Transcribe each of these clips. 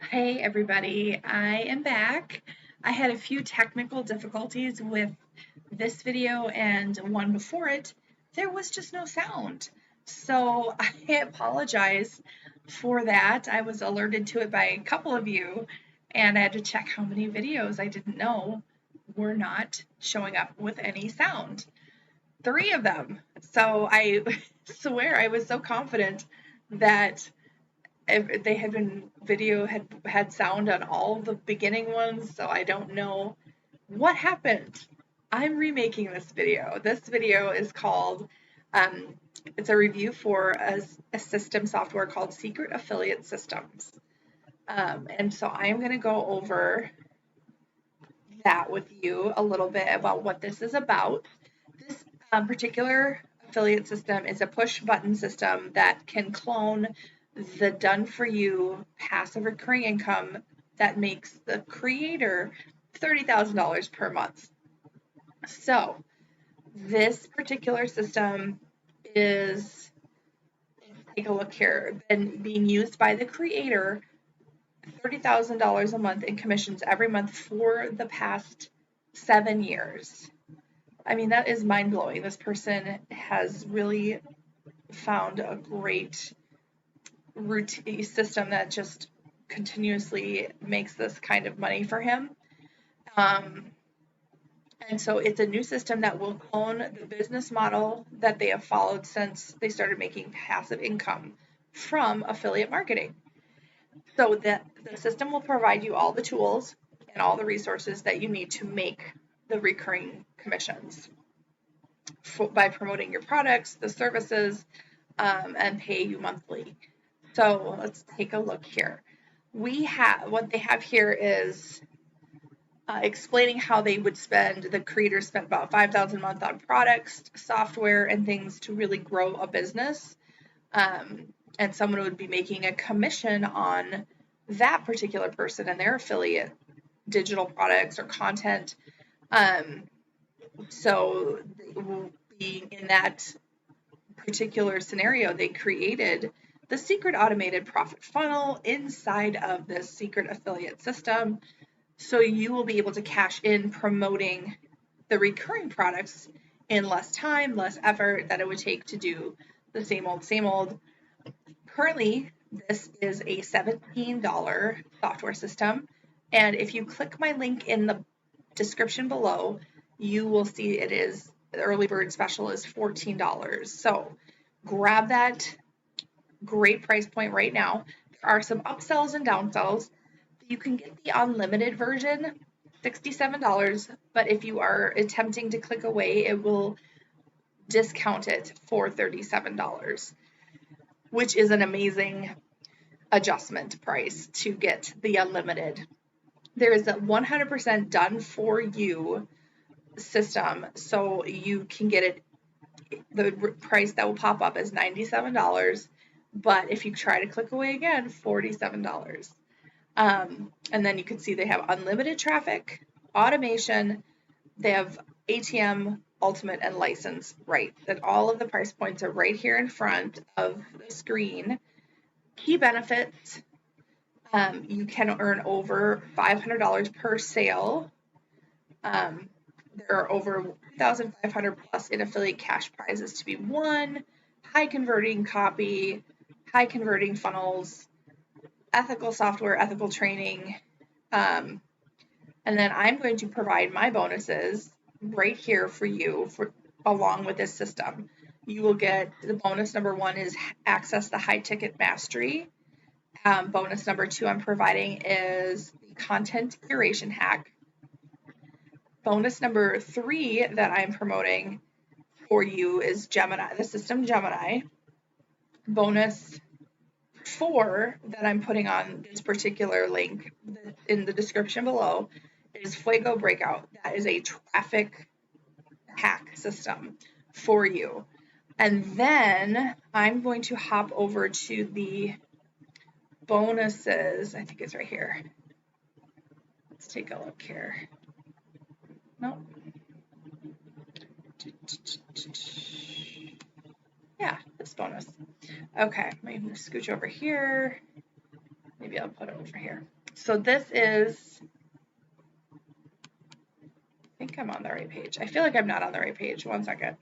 Hey everybody, I am back. I had a few technical difficulties with this video and one before it. There was just no sound. So I apologize for that. I was alerted to it by a couple of you, and I had to check how many videos I didn't know were not showing up with any sound. Three of them. So I swear I was so confident that if they had been video had sound on all the beginning ones, so I don't know what happened. I'm remaking this video. This video is called um, it's a review for a system software called Secret Affiliate Systems. And so I'm going to go over that with you a little bit about what this is about. This particular affiliate system is a push button system that can clone the done for you passive recurring income that makes the creator $30,000 per month. So, this particular system is, take a look here, been being used by the creator $30,000 a month in commissions every month for the past 7 years. I mean, that is mind blowing. This person has really found a great routine system that just continuously makes this kind of money for him. Um, and so it's a new system that will clone the business model that they have followed since they started making passive income from affiliate marketing. So that the system will provide you all the tools and all the resources that you need to make the recurring commissions by promoting your products, the services, and pay you monthly. So let's take a look here. What they have here is explaining how they would spend. The creators spent about $5,000 a month on products, software, and things to really grow a business. And someone would be making a commission on that particular person and their affiliate digital products or content. So being in that particular scenario, they created the secret automated profit funnel inside of this secret affiliate system. So you will be able to cash in promoting the recurring products in less time, less effort that it would take to do the same old, same old. Currently, this is a $17 software system. And if you click my link in the description below, you will see it is the early bird special is $14. So grab that great price point right now. There are some upsells and downsells. You can get the unlimited version, $67, but if you are attempting to click away, it will discount it for $37, which is an amazing adjustment price to get the unlimited. There is a 100% done for you system, so you can get it. The price that will pop up is $97, but if you try to click away again, $47. And then you can see they have unlimited traffic, automation, they have ATM, ultimate, and license right. That all of the price points are right here in front of the screen. Key benefits, you can earn over $500 per sale. There are over 1,500 plus in affiliate cash prizes to be won, high converting copy, high converting funnels, ethical software, ethical training. And then I'm going to provide my bonuses right here for you along with this system. You will get the bonus number one is access the high ticket mastery. Bonus number two I'm providing is the content curation hack. Bonus number three that I'm promoting for you is Gemini, the system Gemini. Bonus four that I'm putting on this particular link in the description below is Fuego Breakout. That is a traffic hack system for you. And then I'm going to hop over to the bonuses. I think it's right here. Let's take a look here. Nope. Yeah, this bonus. Okay, maybe scooch over here. maybe I'll put it over here. So this is, I think I'm on the right page. I feel like I'm not on the right page. One second.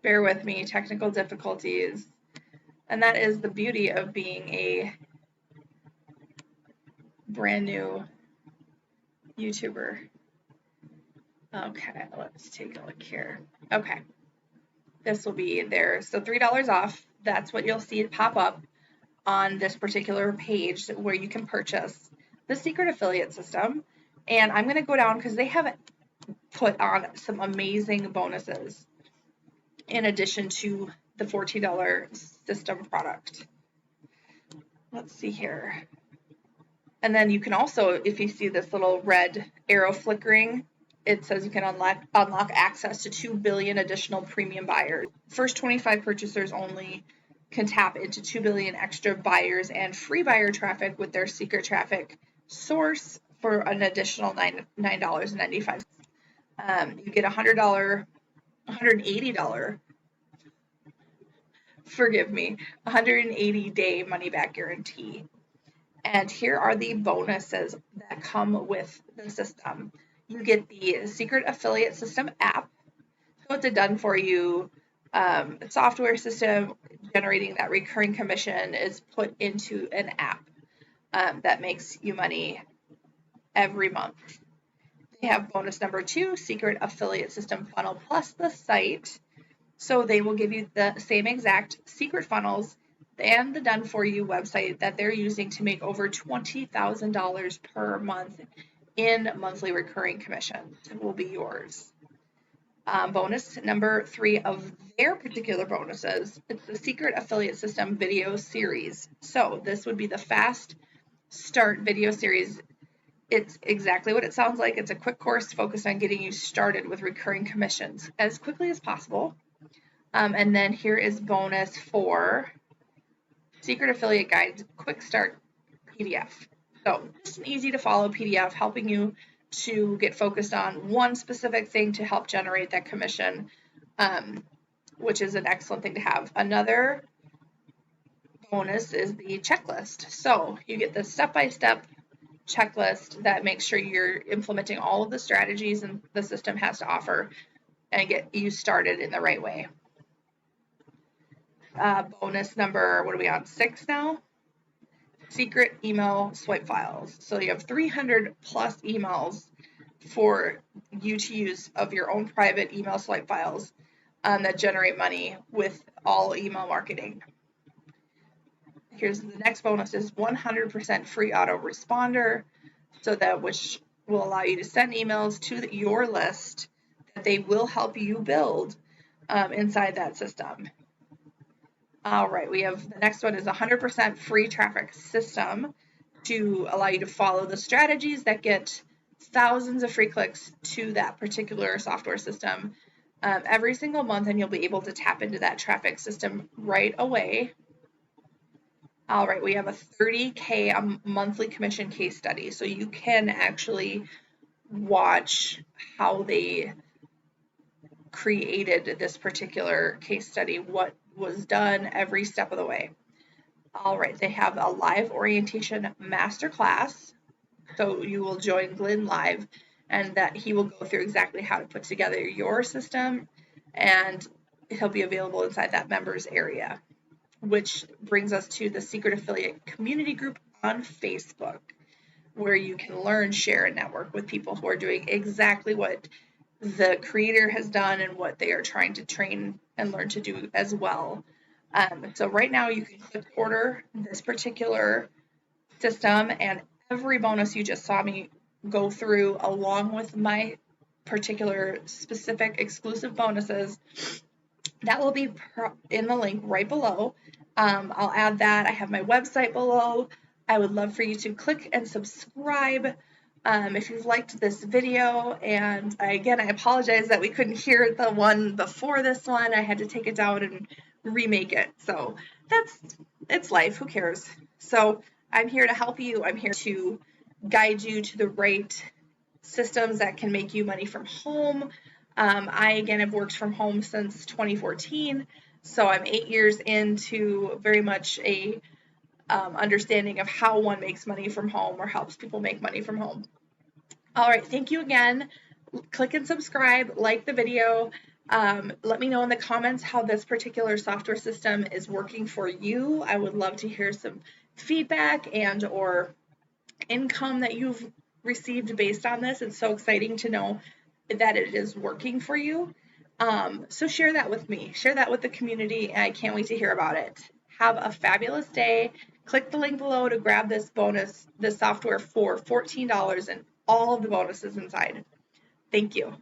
Bear with me, technical difficulties. And that is the beauty of being a brand new YouTuber. Okay, let's take a look here. Okay, this will be there. So $3 off, that's what you'll see pop up on this particular page where you can purchase the secret affiliate system. And I'm going to go down because they have put on some amazing bonuses in addition to the $14 system product. Let's see here. And then you can also, if you see this little red arrow flickering, it says you can unlock access to 2 billion additional premium buyers. First 25 purchasers only can tap into 2 billion extra buyers and free buyer traffic with their secret traffic source for an additional $9.95. You get $180, forgive me, 180-day money-back guarantee. And here are the bonuses that come with the system. You get the Secret Affiliate System app. So it's a done-for-you software system generating that recurring commission is put into an app that makes you money every month. They have bonus number 2, Secret Affiliate System Funnel plus the site. So they will give you the same exact secret funnels and the done-for-you website that they're using to make over $20,000 per month in monthly recurring commissions will be yours. Bonus number 3 of their particular bonuses, it's the Secret Affiliate System video series. So this would be the Fast Start video series. It's exactly what it sounds like. It's a quick course focused on getting you started with recurring commissions as quickly as possible. And then here is bonus for Secret Affiliate Guide Quick Start PDF. So just an easy to follow PDF helping you to get focused on one specific thing to help generate that commission, which is an excellent thing to have. Another bonus is the checklist. So you get the step-by-step checklist that makes sure you're implementing all of the strategies and the system has to offer and get you started in the right way. Bonus number, what are we on, 6 now? Secret email swipe files. So you have 300 plus emails for you to use of your own private email swipe files that generate money with all email marketing. Here's the next bonus is 100% free autoresponder, so that which will allow you to send emails to your list that they will help you build inside that system. All right, we have the next one is 100% free traffic system to allow you to follow the strategies that get thousands of free clicks to that particular software system every single month, and you'll be able to tap into that traffic system right away. All right, we have a $30K monthly commission case study, so you can actually watch how they created this particular case study, what was done every step of the way. All right, they have a live orientation masterclass, so you will join Glenn live, and that he will go through exactly how to put together your system, and he'll be available inside that members area, which brings us to the Secret Affiliate community group on Facebook, where you can learn, share, and network with people who are doing exactly what the creator has done and what they are trying to train and learn to do as well. So right now you can click order this particular system, and every bonus you just saw me go through along with my particular specific exclusive bonuses, that will be in the link right below. I'll add that. I have my website below. I would love for you to click and subscribe if you've liked this video. And again, I apologize that we couldn't hear the one before this one. I had to take it down and remake it. So it's life. Who cares? So I'm here to help you. I'm here to guide you to the right systems that can make you money from home. I, again, have worked from home since 2014. So I'm 8 years into very much a understanding of how one makes money from home or helps people make money from home. All right, thank you again. Click and subscribe, like the video. Let me know in the comments how this particular software system is working for you. I would love to hear some feedback and or income that you've received based on this. It's so exciting to know that it is working for you. So share that with me, share that with the community, and I can't wait to hear about it. Have a fabulous day. Click the link below to grab this software for $14 and all of the bonuses inside. Thank you.